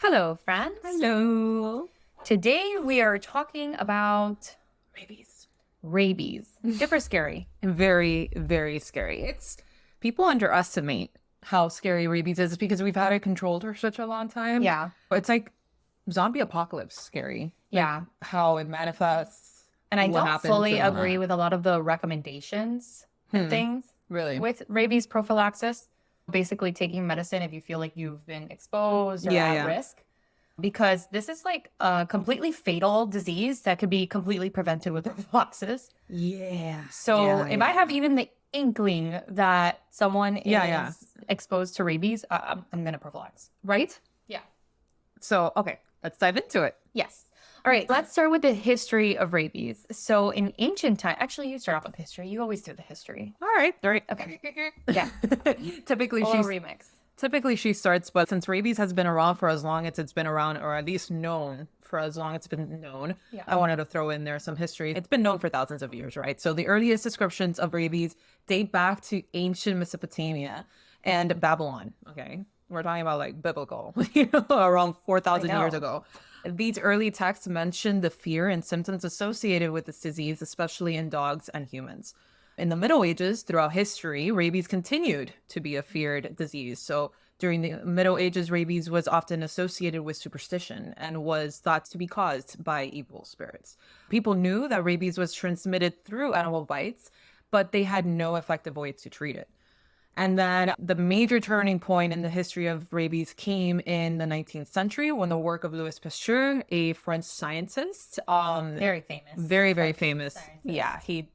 Hello, friends. Hello. Today we are talking about Rabies. rabies. Super scary. Very, very scary. People underestimate how scary rabies is because we've had it controlled for such a long time. Yeah. It's like zombie apocalypse scary. Yeah. How it manifests. And I what don't happens fully and agree with a lot of the recommendations and things Really? with rabies prophylaxis. Basically taking medicine if you feel like you've been exposed or at risk. Because this is like a completely fatal disease that could be completely prevented with prophylaxis. Yeah. So if I have even the inkling that someone is exposed to rabies, I'm going to prophylax. Right? Yeah. So, okay, let's dive into it. Yes. All right. Let's start with the history of rabies. So in ancient time, actually, you start off with history. You always do the history. All right. Okay. Yeah. Typically, she starts, but since rabies has been around for as long as it's been around, or at least known for as long as it's been known, I wanted to throw in there some history. It's been known for thousands of years, right? So the earliest descriptions of rabies date back to ancient Mesopotamia and Babylon, okay? We're talking about like biblical, around 4,000 years ago. These early texts mention the fear and symptoms associated with this disease, especially in dogs and humans. In the Middle Ages, throughout history, rabies continued to be a feared disease. So during the Middle Ages, rabies was often associated with superstition and was thought to be caused by evil spirits. People knew that rabies was transmitted through animal bites, but they had no effective way to treat it. And then the major turning point in the history of rabies came in the 19th century when the work of Louis Pasteur, a French scientist, very famous. Very famous. Yeah, he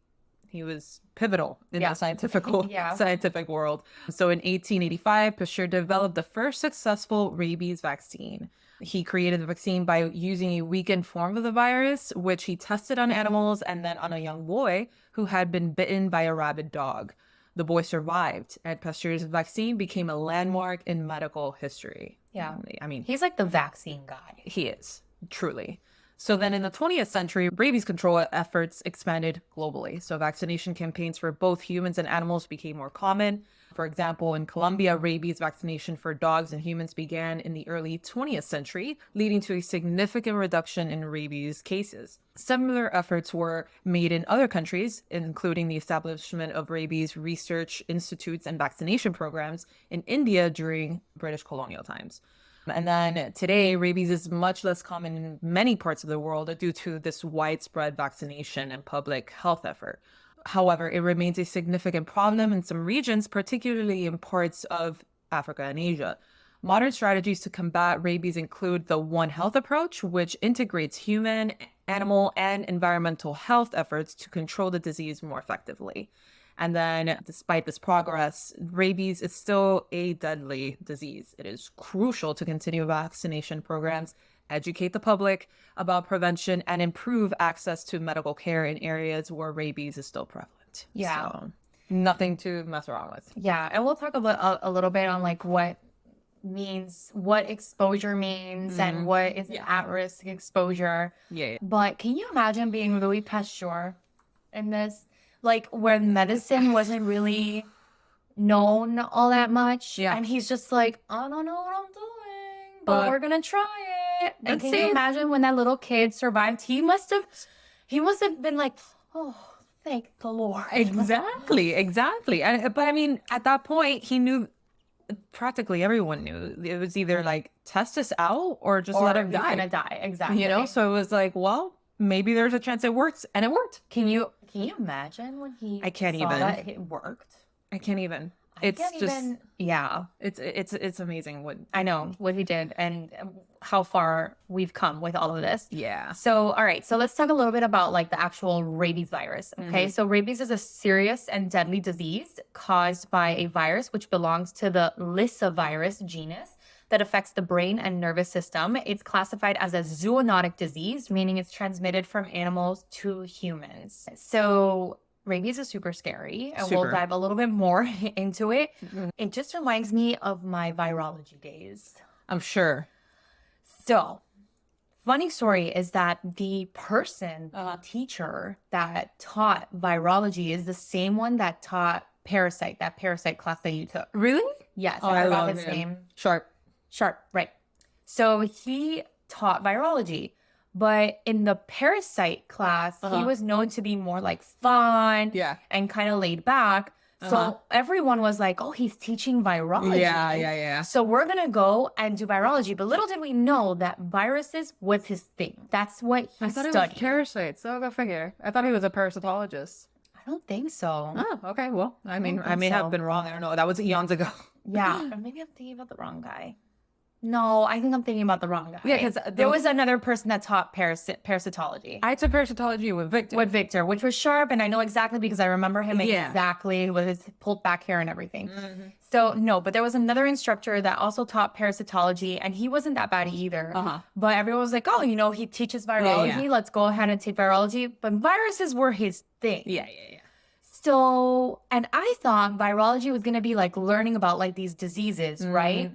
was pivotal in the scientific world. So in 1885, Pasteur developed the first successful rabies vaccine. He created the vaccine by using a weakened form of the virus, which he tested on animals and then on a young boy who had been bitten by a rabid dog. The boy survived, and Pasteur's vaccine became a landmark in medical history. Yeah. I mean, he's like the vaccine guy. He is, truly. So then in the 20th century, rabies control efforts expanded globally. So vaccination campaigns for both humans and animals became more common. For example, in Colombia, rabies vaccination for dogs and humans began in the early 20th century, leading to a significant reduction in rabies cases. Similar efforts were made in other countries, including the establishment of rabies research institutes and vaccination programs in India during British colonial times. And then today, rabies is much less common in many parts of the world due to this widespread vaccination and public health effort. However, it remains a significant problem in some regions, particularly in parts of Africa and Asia. Modern strategies to combat rabies include the One Health approach, which integrates human, animal, and environmental health efforts to control the disease more effectively. And then, despite this progress, rabies is still a deadly disease. It is crucial to continue vaccination programs, educate the public about prevention, and improve access to medical care in areas where rabies is still prevalent. Yeah. So, nothing to mess around with. Yeah. And we'll talk about a little bit on like what exposure means and what is at-risk exposure. But can you imagine being Louis Pasteur in this? Like where medicine wasn't really known all that much. Yeah. And he's just like, I don't know what I'm doing, but we're going to try it. And can you imagine when that little kid survived? He must have been like, oh, thank the Lord. Exactly. But I mean, at that point, he knew, practically everyone knew, it was either like test us out or just let him die. He's going to die. Exactly. So it was like, well, maybe there's a chance it works, and it worked. Can you imagine when he that it worked? I can't even. It's amazing what he did and how far we've come with all of this. Yeah. So, all right. So let's talk a little bit about like the actual rabies virus. Okay. So rabies is a serious and deadly disease caused by a virus which belongs to the lyssavirus genus that affects the brain and nervous system. It's classified as a zoonotic disease, meaning it's transmitted from animals to humans. So rabies is super scary, and we'll dive a little bit more into it. It just reminds me of my virology days. I'm sure. So, funny story is that the teacher that taught virology is the same one that taught that parasite class that you took. Really? Yes. Oh, I forgot love his him. name. Sharp, right. So he taught virology. But in the parasite class, he was known to be more like fun and kind of laid back. So everyone was like, oh, he's teaching virology. Yeah. So we're going to go and do virology. But little did we know that viruses was his thing. That's what he studied. It was parasites. So go figure. I thought he was a parasitologist. I don't think so. Oh, okay. Well, I mean, I may have been wrong. I don't know. That was eons ago. Yeah. Or maybe I'm thinking about the wrong guy. No, I think I'm thinking about the wrong guy. Yeah, because there was another person that taught parasitology. I took parasitology with Victor. Which was sharp, and I know exactly because I remember him exactly with his pulled back hair and everything. So, no, but there was another instructor that also taught parasitology, and he wasn't that bad either. But everyone was like, oh, you know, he teaches virology. Let's go ahead and take virology. But viruses were his thing. Yeah. So, and I thought virology was going to be like learning about like these diseases, right?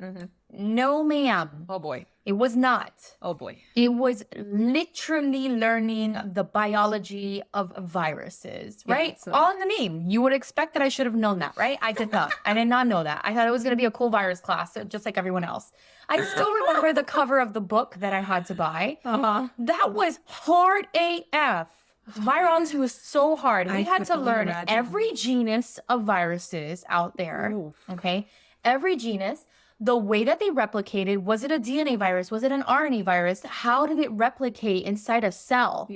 No, ma'am. Oh, boy. It was not. Oh, boy. It was literally learning the biology of viruses, right? So. All in the name. You would expect that I should have known that, right? I did not. I did not know that. I thought it was going to be a cool virus class, just like everyone else. I still remember the cover of the book that I had to buy. That was hard AF. Virology was so hard. We had to learn every genus of viruses out there, okay? Every genus. The way that they replicated, was it a DNA virus? Was it an RNA virus? How did it replicate inside a cell?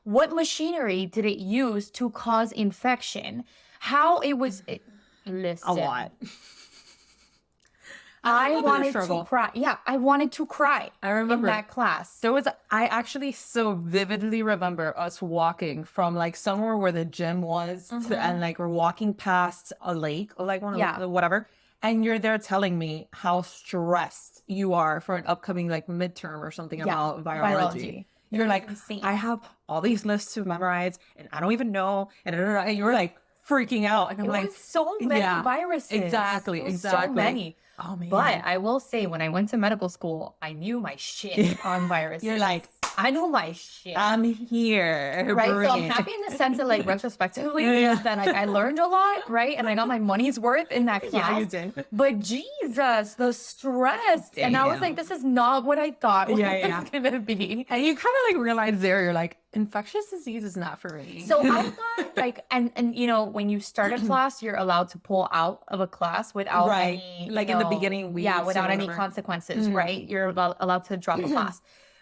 What machinery did it use to cause infection? How it was... Listen. A lot. I wanted to cry. Yeah, I wanted to cry. I remember in that class. I actually so vividly remember us walking from like somewhere where the gym was and like we're walking past a lake or like whatever. And you're there telling me how stressed you are for an upcoming like midterm or something about virology. You're like, I have all these lists to memorize and I don't even know. And you're like freaking out. And I'm like, so many viruses. Exactly. So many. Oh, man. But I will say, when I went to medical school, I knew my shit on viruses. You're like, I know my shit. I'm here. Right? So I'm happy in the sense that, like, retrospectively, that like, I learned a lot, right? And I got my money's worth in that class. Yeah, you did. But Jesus, the stress. Damn. And I was like, this is not what I thought it was going to be. And you kind of like realize there, you're like, infectious disease is not for me. So I thought like, and you know, when you start a class, you're allowed to pull out of a class without any, like in the beginning weeks. Yeah, without any consequences, right? You're allowed to drop a class.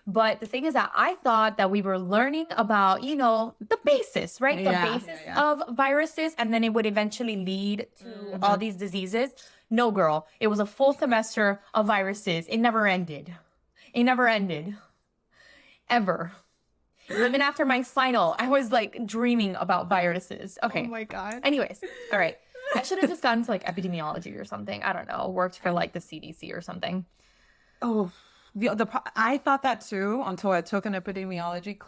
But the thing is that I thought that we were learning about, you know, the basis, right? The basis of viruses, and then it would eventually lead to all these diseases. No, girl, it was a full semester of viruses. It never ended. It never ended. Ever. Even after my final, I was like dreaming about viruses. Okay. Oh my God. Anyways, all right. I should have just gone to like epidemiology or something. I don't know. Worked for like the CDC or something. Oh, I thought that too until I took an epidemiology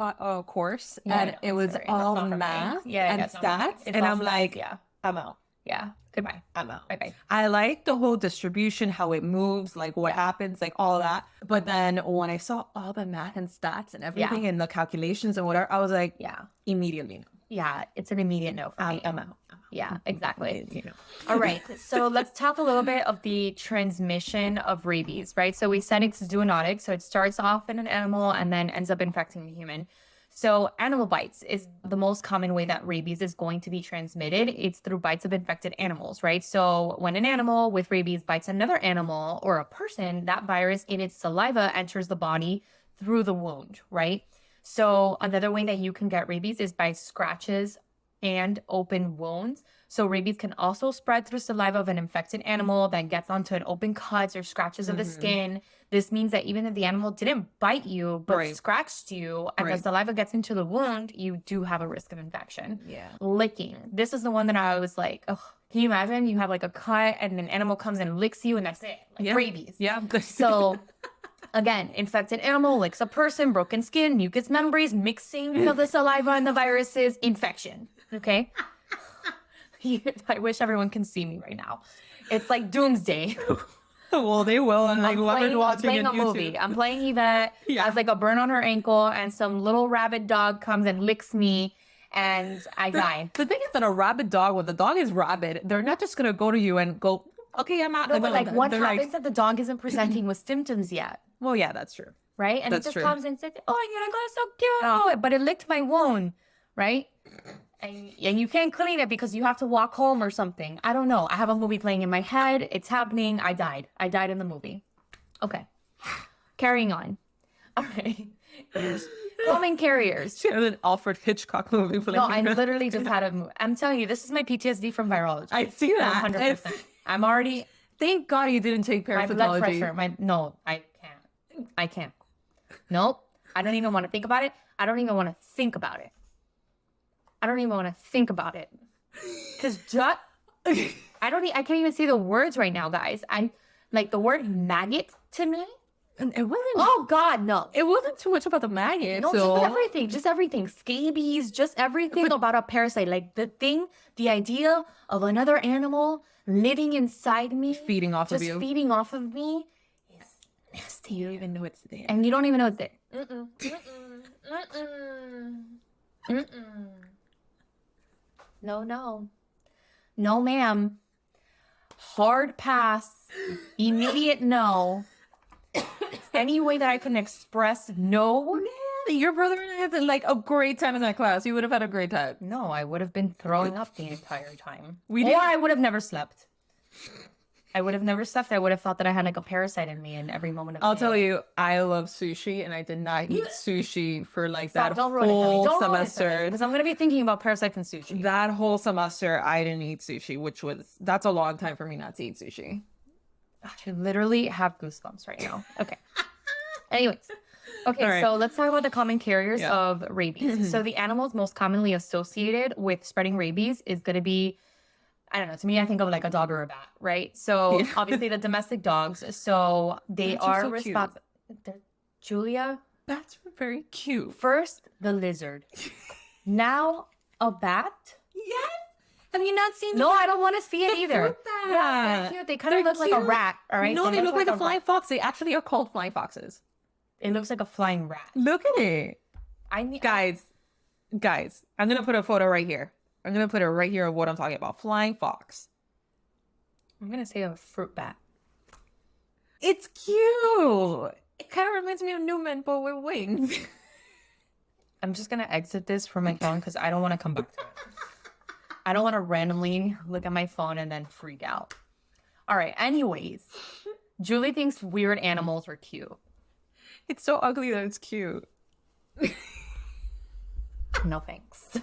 course and it was all math and stats. And I'm like, I'm out. Yeah. Goodbye. I'm out. Bye-bye. I like the whole distribution, how it moves, like what happens, like all that. But then when I saw all the math and stats and everything and the calculations and whatever, I was like, immediately no. Yeah, it's an immediate no for me. I'm out. Yeah, exactly. All right. So let's talk a little bit of the transmission of rabies, right? So we said it's zoonotic. So it starts off in an animal and then ends up infecting the human. So animal bites is the most common way that rabies is going to be transmitted. It's through bites of infected animals, right? So when an animal with rabies bites another animal or a person, that virus in its saliva enters the body through the wound, right? So another way that you can get rabies is by scratches and open wounds. So rabies can also spread through saliva of an infected animal that gets onto an open cuts or scratches of the skin. This means that even if the animal didn't bite you, but scratched you, and the saliva gets into the wound, you do have a risk of infection. Yeah. Licking. This is the one that I was like, oh, can you imagine? You have like a cut and an animal comes and licks you and that's it. Like rabies. Yeah. So again, infected animal licks a person, broken skin, mucous membranes, mixing of the saliva and the viruses, infection. Okay? I wish everyone can see me right now. It's like doomsday. Well, they will. And like whoever's watching a movie. I'm playing Yvette. Has like a burn on her ankle, and some little rabid dog comes and licks me, and I die. The thing is that a rabid dog, when the dog is rabid, they're not just gonna go to you and go okay, I'm out. No, And but then like, what they're happens if the dog isn't presenting with symptoms yet? well, yeah, that's true. Right? And That's it just true. comes and says, oh, you're like, so cute. But it licked my wound, right? And you can't clean it because you have to walk home or something. I don't know. I have a movie playing in my head. It's happening. I died. I died in the movie. Okay. Carrying on. Okay. Common carriers. She had an Alfred Hitchcock movie playing. No, I literally just had a. I'm telling you, this is my PTSD from virology. I see that. 100%. I'm already. Thank God you didn't take My parasitology. blood pressure. No, I can't. Nope. I don't even want to think about it. I don't even want to think about it. Because I can't even say the words right now, guys. I like the word maggot to me. And it wasn't. Oh God, no. It wasn't too much about the maggot. No, so. just everything. Scabies, just everything about a parasite. Like the idea of another animal living inside me, Feeding off of you. just feeding off of me is nasty. You don't even know it's there. And you don't even know it's there. No, ma'am. Hard pass. Immediate no. Any way that I can express no. Man, your brother and I had like a great time in that class. You would have had a great time. No, I would have been throwing up the entire time. We or didn't- I would have never slept. I would have thought that I had like a parasite in me in every moment of I'll the tell day. you, I love sushi, and I did not eat sushi for like Stop, that don't ruin it for me. whole Don't ruin it for me, semester. because I'm gonna be thinking about parasites and sushi. That whole semester, I didn't eat sushi, that's a long time for me not to eat sushi. I literally have goosebumps right now. Okay. Anyways. Okay, All right. so let's talk about the common carriers Yeah. of rabies. So the animals most commonly associated with spreading rabies is going to be, I don't know, to me, I think of like a dog or a bat, right? So obviously the domestic dogs. So they Bats are are so cute. responsible. Julia, That's very cute. first the lizard. Now a bat? Yes. Have you not seen? No, I don't want to see it either. fruit bat. Yeah, they're cute. They kind of They're look like a cute. rat, all right? No, they look like a rat. flying fox. They actually are called flying foxes. It looks like a flying rat. Look at it. I need Guys, I'm going to put a photo right here. I'm going to put it right here of what I'm talking about. Flying fox. I'm gonna say a fruit bat. It's cute. It kind of reminds me of Newman, but with wings. I'm just gonna exit this from my phone because I don't want to come back to it. I don't want to randomly look at my phone and then freak out. All right. Anyways, Julie thinks weird animals are cute. It's so ugly that it's cute. No thanks.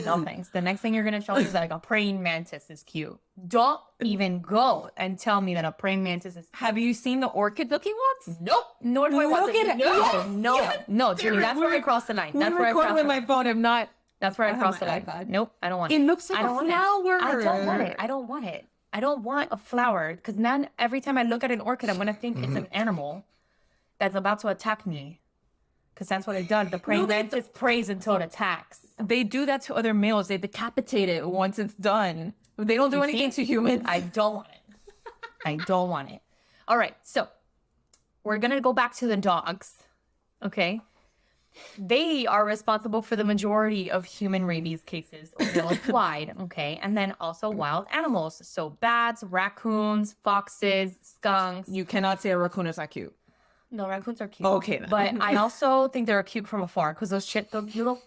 No thanks. The next thing you're gonna show me is that like a praying mantis is cute. Don't even go and tell me that a praying mantis is. Have you seen the orchid-looking ones? Nope. Nor do I want Look to. at it. No, Yes, no, yes. no, Julie. That's where I cross the line. That's where I record cross with the my line. phone. I'm not. That's where I I have cross the my line. iPad. Nope. I don't want It it. looks like I don't a want it. flower. I don't want it. I don't want it. I don't want a flower because then every time I look at an orchid, I'm gonna think it's an animal that's about to attack me. Because that's what it does. The praying mantis prays until it attacks. They do that to other males. They decapitate it once it's done. They don't do anything to humans. I don't want it. I don't want it. All right, so we're gonna go back to the dogs. Okay. They are responsible for the majority of human rabies cases worldwide, okay? And then also wild animals. So bats, raccoons, foxes, skunks. You cannot say a raccoon is not cute. No, raccoons are cute. Okay, then. But I also think they're cute from afar because those little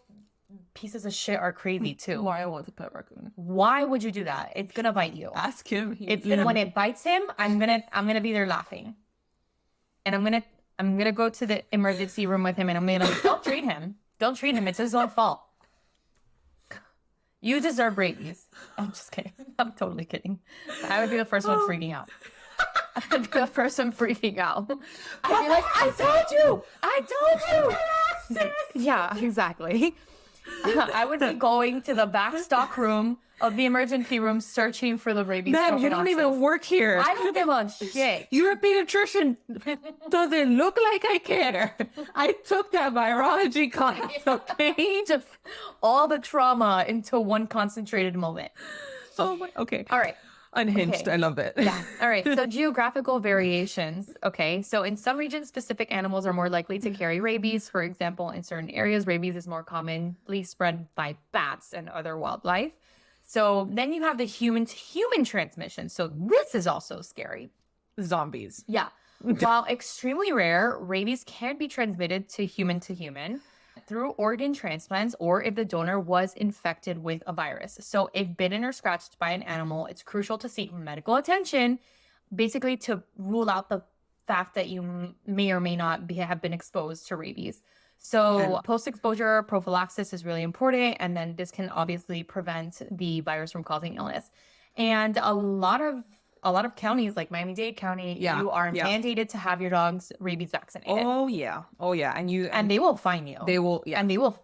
pieces of shit are crazy too. Why I want to pet raccoon? Why would you do that? It's gonna bite you. Ask him. It's gonna when it bites him, I'm gonna be there laughing. And I'm gonna go to the emergency room with him and I'm gonna be like, don't treat him. Don't treat him. It's his own fault. You deserve rabies. I'm just kidding. I'm totally kidding. I would be the first one freaking out. I'd be the first one freaking out. I'd be like, I told you. Yeah, exactly. I would be going to the back stock room of the emergency room searching for the rabies. Man, you don't even work here. I don't give a shit. You're a pediatrician. Doesn't look like I care. I took that virology class, okay? Just all the trauma into one concentrated moment. Oh my, okay. All right. Unhinged. Okay. I love it. Yeah. All right. So geographical variations. Okay. So in some regions, specific animals are more likely to carry rabies. For example, in certain areas, rabies is more commonly spread by bats and other wildlife. So then you have the human to human transmission. So this is also scary. Zombies. Yeah. While extremely rare, rabies can be transmitted to human through organ transplants or if the donor was infected with a virus. So if bitten or scratched by an animal, it's crucial to seek medical attention, basically to rule out the fact that you may or may not have been exposed to rabies. So post-exposure prophylaxis is really important. And then this can obviously prevent the virus from causing illness. And a lot of counties like Miami-Dade County, you are mandated to have your dogs rabies vaccinated. Oh yeah. And they will fine you. They will, And they will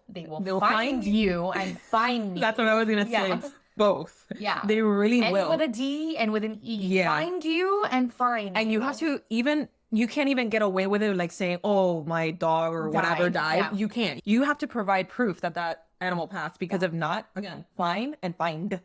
find you and find me. That's what I was gonna say. Both. Yeah. They really and will. With a D and with an E. Yeah. Find you and find And you have to you can't even get away with it like saying, oh, my dog or whatever died. Yeah. You can't. You have to provide proof that that animal passed because if not, again, fine and find.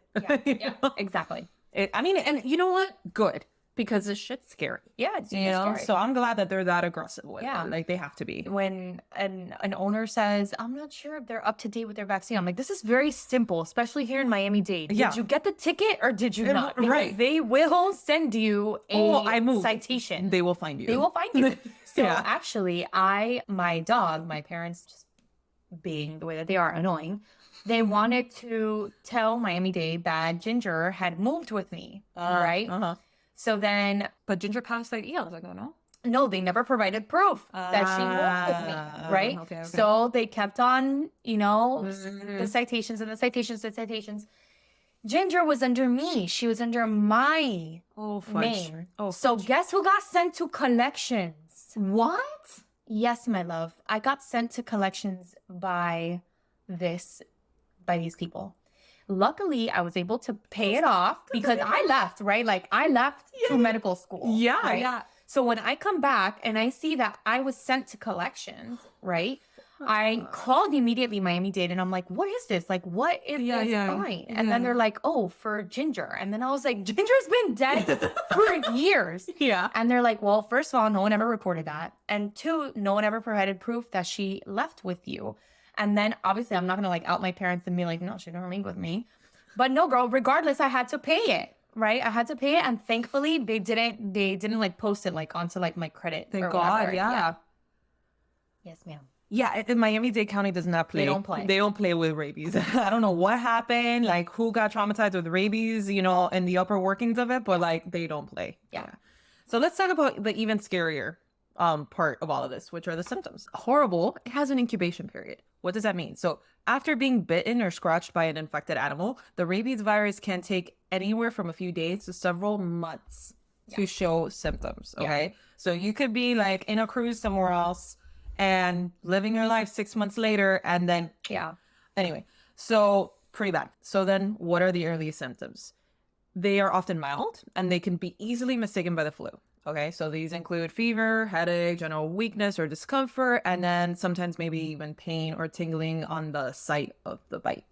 Yeah, exactly. And you know what? Good. Because this shit's scary. Yeah, it's scary. So I'm glad that they're that aggressive with it. Like they have to be. When an owner says, I'm not sure if they're up to date with their vaccine, I'm like, this is very simple, especially here in Miami-Dade. Did you get the ticket or did you not? Because right. they will send you a citation. They will find you. They will find you. So actually, my dog, my parents, just being the way that they are annoying, they wanted to tell Miami-Dade that Ginger had moved with me. Right? So then, but Ginger passed like, I was like, oh no. No, they never provided proof that she moved with me, right? Okay. So they kept on, the citations and the citations and citations. Ginger was under me. She was under my name. So guess who got sent to collections? What? Yes, my love. I got sent to collections by these people. Luckily, I was able to pay it off because I left, right? Like I left to medical school. Yeah, right? yeah. So when I come back and I see that I was sent to collections, right? I called immediately Miami-Dade and I'm like, what is this? Like, what is this fine? And then they're like, oh, for Ginger. And then I was like, Ginger's been dead for years. Yeah. And they're like, well, first of all, no one ever reported that. And two, no one ever provided proof that she left with you. And then obviously I'm not going to like out my parents and be like, no, she didn't leave with me. But no, girl, regardless, I had to pay it, right? I had to pay it. And thankfully they didn't like post it like onto like my credit. Thank God. Yeah. Yes, ma'am. Yeah. Miami-Dade County does not play. They don't play. They don't play with rabies. I don't know what happened, like who got traumatized with rabies, and the upper workings of it, but like they don't play. Yeah. So let's talk about the even scarier part of all of this, which are the symptoms. Horrible. It has an incubation period. What does that mean? So after being bitten or scratched by an infected animal, the rabies virus can take anywhere from a few days to several months to show symptoms. Okay. Yeah. So you could be like in a cruise somewhere else and living your life 6 months later and then, Anyway, so pretty bad. So then what are the early symptoms? They are often mild and they can be easily mistaken by the flu. Okay, so these include fever, headache, general weakness or discomfort, and then sometimes maybe even pain or tingling on the site of the bite.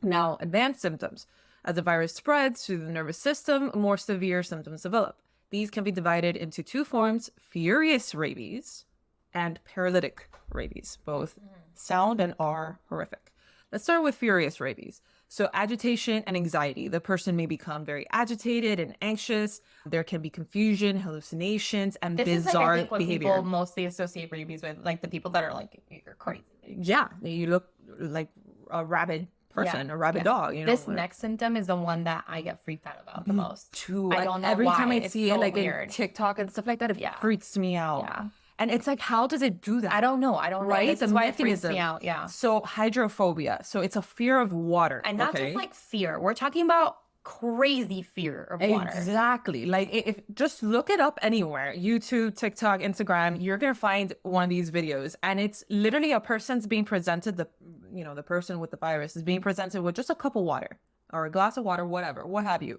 Now, advanced symptoms. As the virus spreads through the nervous system, more severe symptoms develop. These can be divided into two forms, furious rabies and paralytic rabies. Both sound and are horrific. Let's start with furious rabies. So agitation and anxiety. The person may become very agitated and anxious. There can be confusion, hallucinations, and bizarre is like, behavior. People mostly associate rabies with, like the people that are like, you're crazy. Yeah, you look like a rabid person, a rabid dog. This next symptom is the one that I get freaked out about the most. Too. I don't know every why. time I It's see so it, like weird. in TikTok and stuff like that, it freaks me out. Yeah. And it's like, how does it do that? I don't know. Right? This is why it freaks me out. Yeah. So hydrophobia. So it's a fear of water. And not just like fear. We're talking about crazy fear of water. Exactly. Like if just look it up anywhere, YouTube, TikTok, Instagram, you're going to find one of these videos. And it's literally a person's being presented, the person with the virus is being presented with just a cup of water or a glass of water, whatever, what have you.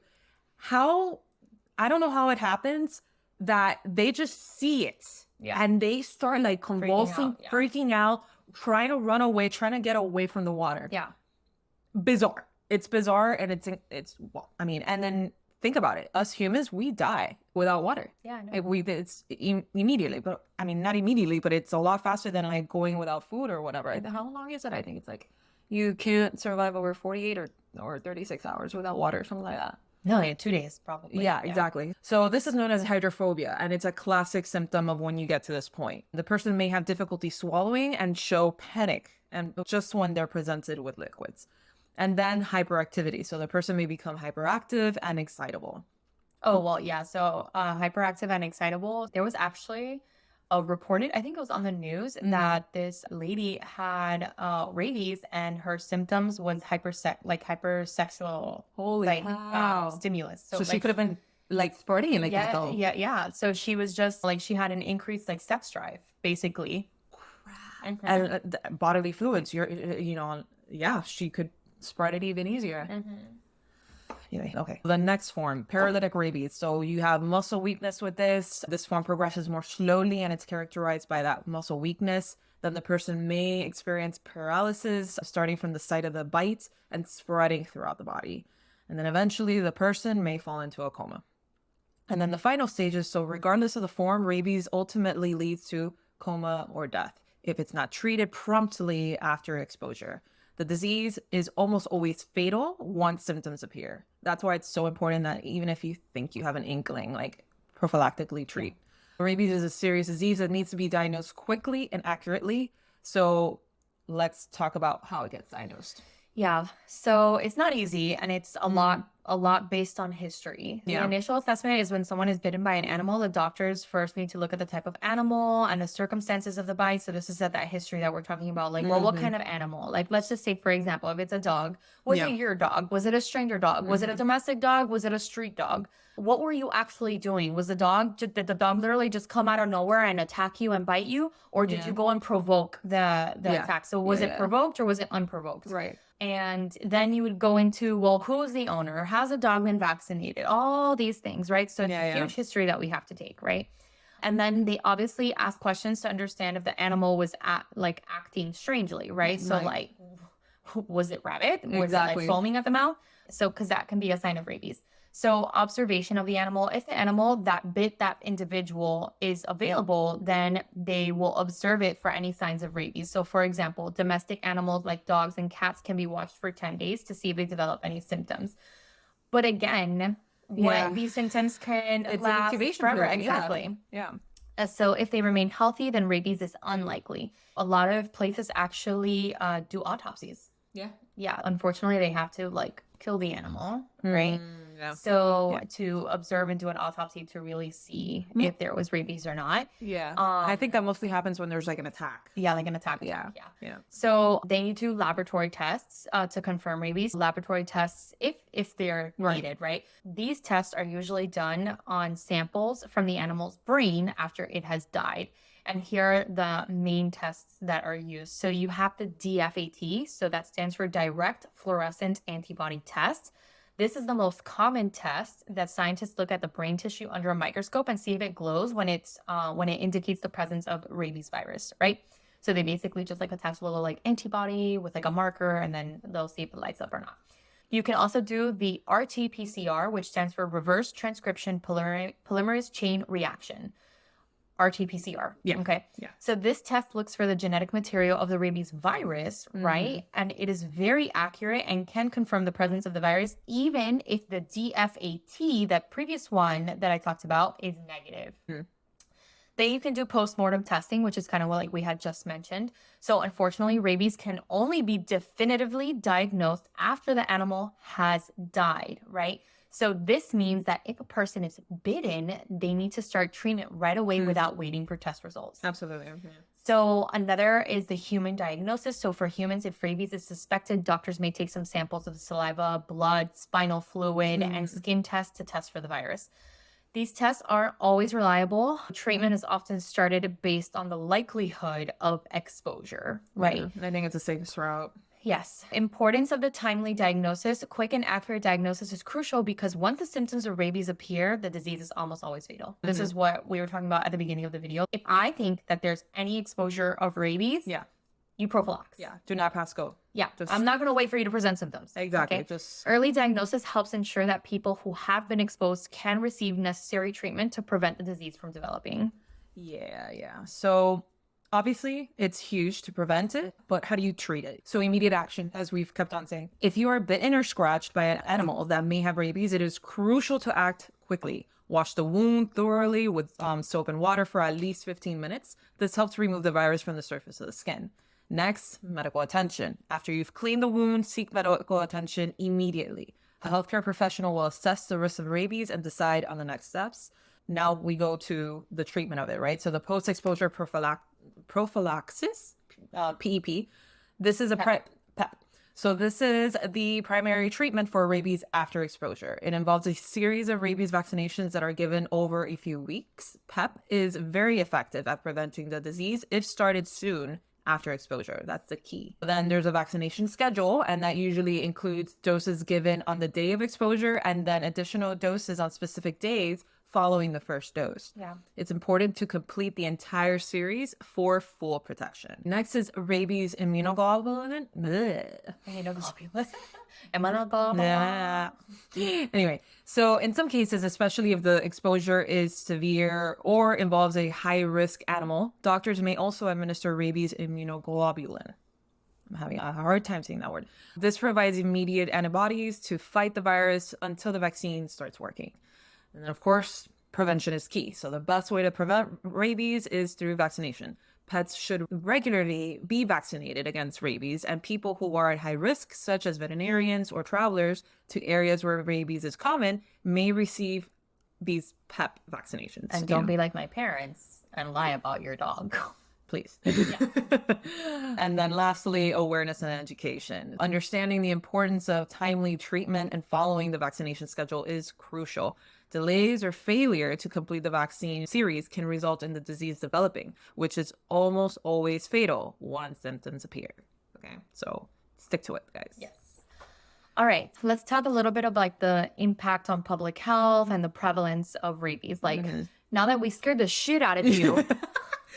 I don't know how it happens that they just see it. Yeah. And they start like convulsing, freaking out, trying to run away, trying to get away from the water. Yeah. Bizarre. It's bizarre and and then think about it. Us humans, we die without water. Yeah, I know. It's immediately, but not immediately, but it's a lot faster than like going without food or whatever. How long is it? I think it's like, You can't survive over 48 or 36 hours without water, something like that. No, yeah, 2 days probably. Yeah, exactly. So this is known as hydrophobia, and it's a classic symptom of when you get to this point. The person may have difficulty swallowing and show panic, and just when they're presented with liquids. And then hyperactivity. So the person may become hyperactive and excitable. Oh, well, yeah. So hyperactive and excitable. There was actually reported, I think it was on the news, that this lady had rabies and her symptoms was hypersexual, Holy like cow. stimulus. So she like, could have been like sporty and like yeah, that. yeah. So she was just like, she had an increased like sex drive, basically. And bodily fluids, yeah, she could spread it even easier. Anyway, okay. The next form, paralytic rabies. So you have muscle weakness with this. This form progresses more slowly and it's characterized by that muscle weakness. Then the person may experience paralysis starting from the site of the bite and spreading throughout the body. And then eventually the person may fall into a coma. And then the final stages, so regardless of the form, rabies ultimately leads to coma or death if it's not treated promptly after exposure. The disease is almost always fatal once symptoms appear. That's why it's so important that even if you think you have an inkling, like prophylactically treat. Rabies is a serious disease that needs to be diagnosed quickly and accurately. So let's talk about how it gets diagnosed. Yeah, so it's not easy, and it's a lot based on history. The initial assessment is when someone is bitten by an animal, the doctors first need to look at the type of animal and the circumstances of the bite. So this is that history that we're talking about. Like, well, what kind of animal? Like, let's just say, for example, if it's a dog, was it your dog? Was it a stranger dog? Was it a domestic dog? Was it a street dog? What were you actually doing? Was the dog, did the dog literally just come out of nowhere and attack you and bite you? Or did you go and provoke the attack? So was it provoked or was it unprovoked? Right. And then you would go into, well, who's the owner? Has the dog been vaccinated? All these things, right? So it's a huge history that we have to take, right? And then they obviously ask questions to understand if the animal was acting strangely, right? So like, was it rabid? Was it like foaming at the mouth? So, because that can be a sign of rabies. So observation of the animal, if the animal that bit that individual is available, then they will observe it for any signs of rabies. So for example, domestic animals like dogs and cats can be watched for 10 days to see if they develop any symptoms. But again, when these symptoms can last forever. Exactly. Yeah. So if they remain healthy, then rabies is unlikely. A lot of places actually do autopsies. Yeah. Unfortunately, they have to kill the animal, right? So to observe and do an autopsy to really see if there was rabies or not. I think that mostly happens when there's like an attack. Like an attack. Yeah. So they need to do laboratory tests to confirm rabies. Laboratory tests, if they're needed, right? These tests are usually done on samples from the animal's brain after it has died. And here are the main tests that are used. So you have the DFAT, so that stands for direct fluorescent antibody test. This is the most common test that scientists look at the brain tissue under a microscope and see if it glows when it indicates the presence of rabies virus, right? So they basically just attach a little antibody with a marker, and then they'll see if it lights up or not. You can also do the RT-PCR, which stands for reverse transcription polymerase chain reaction. RT-PCR. Okay. So this test looks for the genetic material of the rabies virus, right? And it is very accurate and can confirm the presence of the virus, even if the DFAT, that previous one that I talked about, is negative. Then you can do postmortem testing, which is kind of what we had just mentioned. So unfortunately, rabies can only be definitively diagnosed after the animal has died, right? So this means that if a person is bitten, they need to start treatment right away without waiting for test results. Absolutely. So another is the human diagnosis. So for humans, if rabies is suspected, doctors may take some samples of saliva, blood, spinal fluid, and skin tests to test for the virus. These tests aren't always reliable. Treatment is often started based on the likelihood of exposure, right? I think it's the safest route. Yes. Importance of the timely diagnosis. Quick and accurate diagnosis is crucial because once the symptoms of rabies appear, the disease is almost always fatal. This is what we were talking about at the beginning of the video. If I think that there's any exposure of rabies, you prophylax. Do not pass go. I'm not going to wait for you to present symptoms. Exactly. Okay? Just early diagnosis helps ensure that people who have been exposed can receive necessary treatment to prevent the disease from developing. So Obviously, it's huge to prevent it, but how do you treat it? So immediate action, as we've kept on saying. If you are bitten or scratched by an animal that may have rabies, it is crucial to act quickly. Wash the wound thoroughly with soap and water for at least 15 minutes. This helps remove the virus from the surface of the skin. Next, medical attention. After you've cleaned the wound, seek medical attention immediately. A healthcare professional will assess the risk of rabies and decide on the next steps. Now we go to the treatment of it, right? So the post-exposure prophylaxis, PEP. This is a PEP. So this is the primary treatment for rabies after exposure. It involves a series of rabies vaccinations that are given over a few weeks. PEP is very effective at preventing the disease if started soon after exposure. That's the key. Then there's a vaccination schedule, and that usually includes doses given on the day of exposure and then additional doses on specific days following the first dose. Yeah. It's important to complete the entire series for full protection. Next is rabies immunoglobulin. Anyway, so in some cases, especially if the exposure is severe or involves a high-risk animal, doctors may also administer rabies immunoglobulin. I'm having a hard time saying that word. This provides immediate antibodies to fight the virus until the vaccine starts working. And then, of course, prevention is key. So the best way to prevent rabies is through vaccination. Pets should regularly be vaccinated against rabies, and people who are at high risk, such as veterinarians or travelers to areas where rabies is common, may receive these PEP vaccinations. And don't be like my parents and lie about your dog. Please. And then lastly, awareness and education. Understanding the importance of timely treatment and following the vaccination schedule is crucial. Delays or failure to complete the vaccine series can result in the disease developing, which is almost always fatal once symptoms appear. Okay, so stick to it, guys. Yes. All right, let's talk a little bit about like the impact on public health and the prevalence of rabies. Like now that we scared the shit out of you,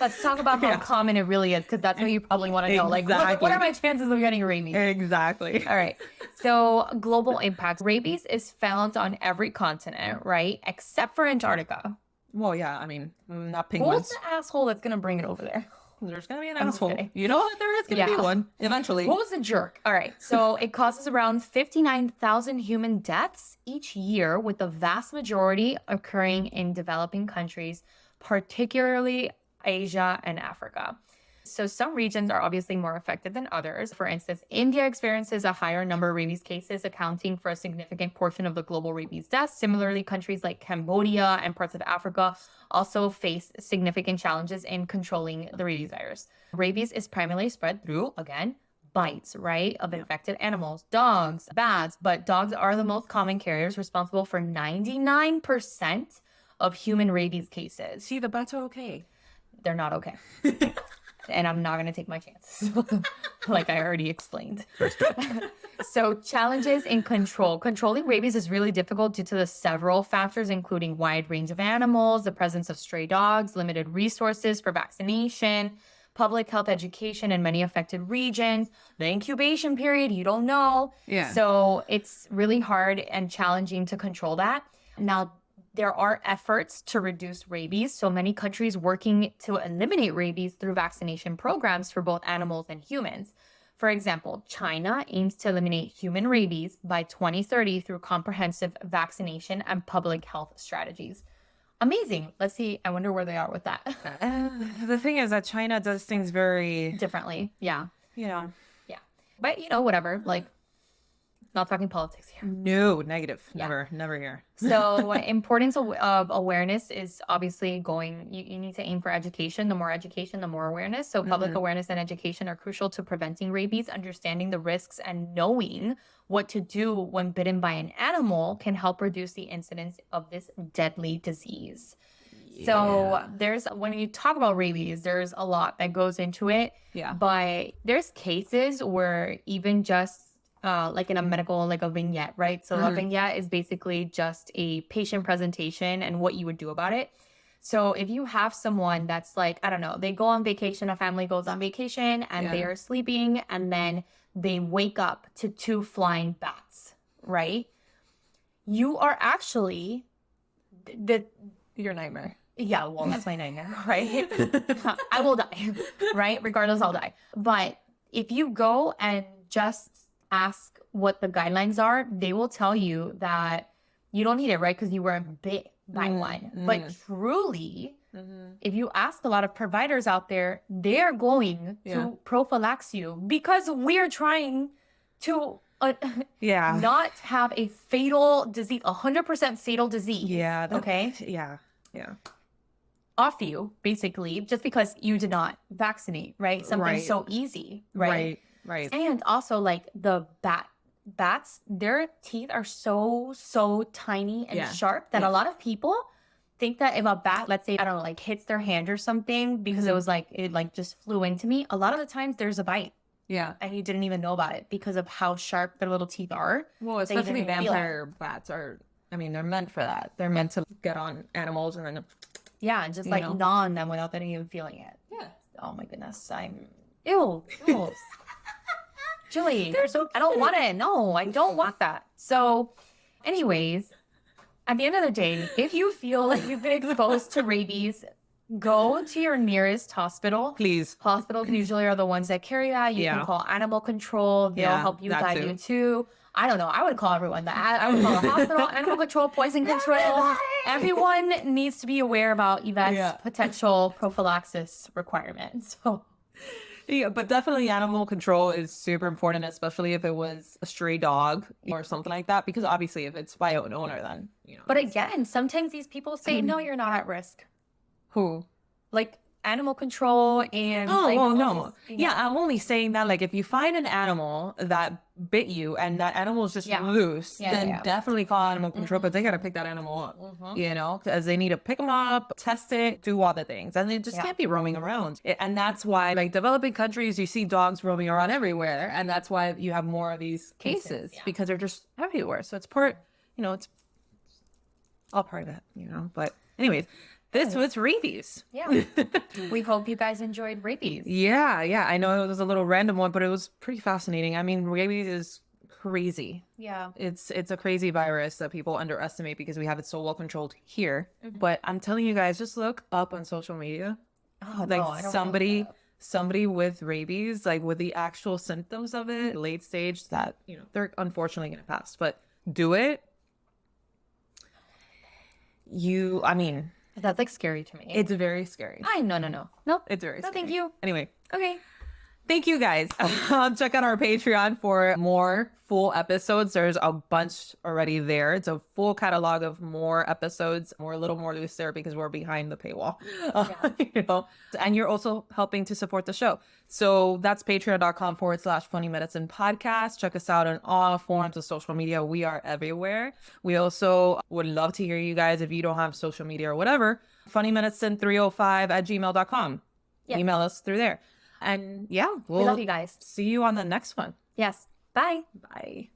let's talk about how common it really is, because that's what you probably want to know. Like, what are my chances of getting rabies? Exactly. All right. So global impact. Rabies is found on every continent, right? Except for Antarctica. Well, yeah, I mean, not penguins. Who's the asshole that's going to bring it over there? There's going to be an asshole. You know that there is going to be one eventually. Who's the jerk? All right. So it causes around 59,000 human deaths each year, with the vast majority occurring in developing countries, particularly Asia and Africa. So some regions are obviously more affected than others. For instance, India experiences a higher number of rabies cases, accounting for a significant portion of the global rabies deaths. Similarly, countries like Cambodia and parts of Africa also face significant challenges in controlling the rabies virus. Rabies is primarily spread through, again, bites, right, of infected animals, dogs, bats, but dogs are the most common carriers, responsible for 99% of human rabies cases. See, the bats are okay. They're not okay. And I'm not going to take my chances, like I already explained. So challenges in control. Controlling rabies is really difficult due to the several factors, including wide range of animals, the presence of stray dogs, limited resources for vaccination, public health education in many affected regions, the incubation period, you don't know. Yeah. So it's really hard and challenging to control that. Now, there are efforts to reduce rabies, so many countries working to eliminate rabies through vaccination programs for both animals and humans. For example, China aims to eliminate human rabies by 2030 through comprehensive vaccination and public health strategies. Amazing. Let's see. I wonder where they are with that. The thing is that China does things very differently. Yeah. Yeah. Yeah. But, whatever. Like, not talking politics here. No, negative. Yeah. Never here. So importance of awareness is obviously you need to aim for education. The more education, the more awareness. So public awareness and education are crucial to preventing rabies. Understanding the risks and knowing what to do when bitten by an animal can help reduce the incidence of this deadly disease. Yeah. So when you talk about rabies, there's a lot that goes into it. Yeah. But there's cases where even just like in a medical, like a vignette, right? So a vignette is basically just a patient presentation and what you would do about it. So if you have someone that's like, I don't know, they go on vacation, a family goes on vacation and they are sleeping and then they wake up to 2 flying bats, right? You are actually your nightmare. Yeah, well, that's my nightmare, right? I will die, right? Regardless, I'll die. But if you go and just ask what the guidelines are, they will tell you that you don't need it, right? Because you weren't bit by one. But truly, if you ask a lot of providers out there, they're going to prophylax you because we're trying to not have a fatal disease, 100% fatal disease. Yeah. Okay. Yeah. Off you, basically, just because you did not vaccinate, right? Something so easy, right? Right. And also, like, the bats, their teeth are so tiny and sharp that a lot of people think that if a bat, let's say, I don't know, like hits their hand or something because it just flew into me, a lot of the times there's a bite. Yeah. And you didn't even know about it because of how sharp their little teeth are. Well, especially vampire bats are, I mean, they're meant for that. They're meant to get on animals and then... Yeah, and just like gnaw on them without them even feeling it. Yeah. Oh my goodness. Ew. Julie, I don't want it. No, I don't want that. So anyways, at the end of the day, if you feel like you've been exposed to rabies, go to your nearest hospital. Please. Hospitals usually are the ones that carry that. You can call animal control. They'll help you guide you too. I don't know. I would call everyone that. I would call the hospital, animal control, poison control. Everyone needs to be aware about Yvette's potential prophylaxis requirements. So, yeah, but definitely animal control is super important, especially if it was a stray dog or something like that. Because obviously, if it's by an owner, then But again, sometimes these people say, "No, you're not at risk." Who? Like animal control and no. Yeah, I'm only saying that, like, if you find an animal that bit you and that animal is just loose, then definitely call animal control, but they got to pick that animal up, because they need to pick them up, test it, do all the things, and they just can't be roaming around. And that's why, like, developing countries, you see dogs roaming around everywhere, and that's why you have more of these cases because they're just everywhere. So it's it's all part of it, but anyways. This was rabies. Yeah. We hope you guys enjoyed rabies. Yeah. I know it was a little random one, but it was pretty fascinating. I mean, rabies is crazy. Yeah. It's a crazy virus that people underestimate because we have it so well controlled here. But I'm telling you guys, just look up on social media. Oh, like no, I don't somebody with rabies, like with the actual symptoms of it, late stage, that, they're unfortunately going to pass. But do it. That's like scary to me. It's very scary. No. Nope. It's very scary. Thank you. Anyway. Okay. Thank you guys. Check out our Patreon for more full episodes. There's a bunch already there. It's a full catalog of more episodes. We're a little more loose there because we're behind the paywall. And you're also helping to support the show. So that's patreon.com/Funny Medicine Podcast. Check us out on all forms of social media. We are everywhere. We also would love to hear you guys if you don't have social media or whatever. funnymedicine305@gmail.com. Yes. Email us through there. And we love you guys. See you on the next one. Yes. Bye. Bye.